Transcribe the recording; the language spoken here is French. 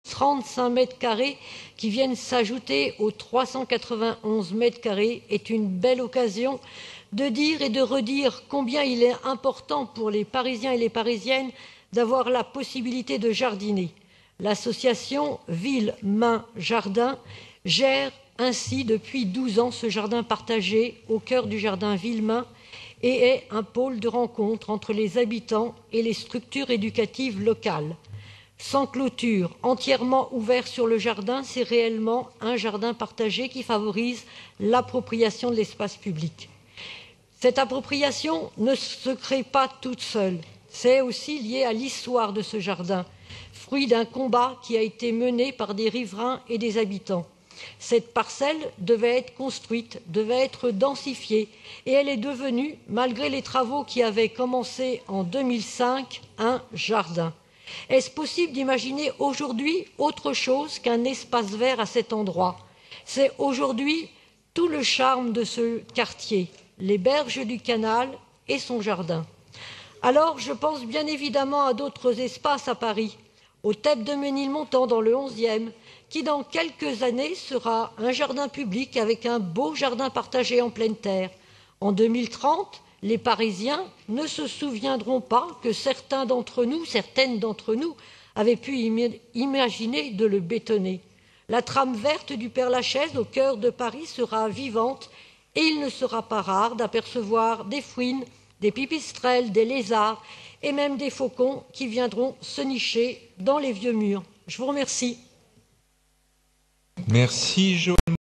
35 mètres carrés qui viennent s'ajouter aux 391 mètres carrés est une belle occasion de dire et de redire combien il est important pour les Parisiens et les Parisiennes d'avoir la possibilité de jardiner. L'association Ville, Main, Jardin gère ainsi depuis 12 ans ce jardin partagé au cœur du jardin Villemain et est un pôle de rencontre entre les habitants et les structures éducatives locales. Sans clôture, entièrement ouvert sur le jardin, c'est réellement un jardin partagé qui favorise l'appropriation de l'espace public. Cette appropriation ne se crée pas toute seule. C'est aussi lié à l'histoire de ce jardin, fruit d'un combat qui a été mené par des riverains et des habitants. Cette parcelle devait être construite, devait être densifiée, et elle est devenue, malgré les travaux qui avaient commencé en 2005, un jardin. Est-ce possible d'imaginer aujourd'hui autre chose qu'un espace vert à cet endroit? C'est aujourd'hui tout le charme de ce quartier, les berges du canal et son jardin. Alors, je pense bien évidemment à d'autres espaces à Paris, au TEP de Ménilmontant dans le 11e, qui dans quelques années sera un jardin public avec un beau jardin partagé en pleine terre. En 2030, les Parisiens ne se souviendront pas que certaines d'entre nous, avaient pu imaginer de le bétonner. La trame verte du Père-Lachaise au cœur de Paris sera vivante et il ne sera pas rare d'apercevoir des fouines, des pipistrelles, des lézards et même des faucons qui viendront se nicher dans les vieux murs. Je vous remercie. Merci, Joëlle.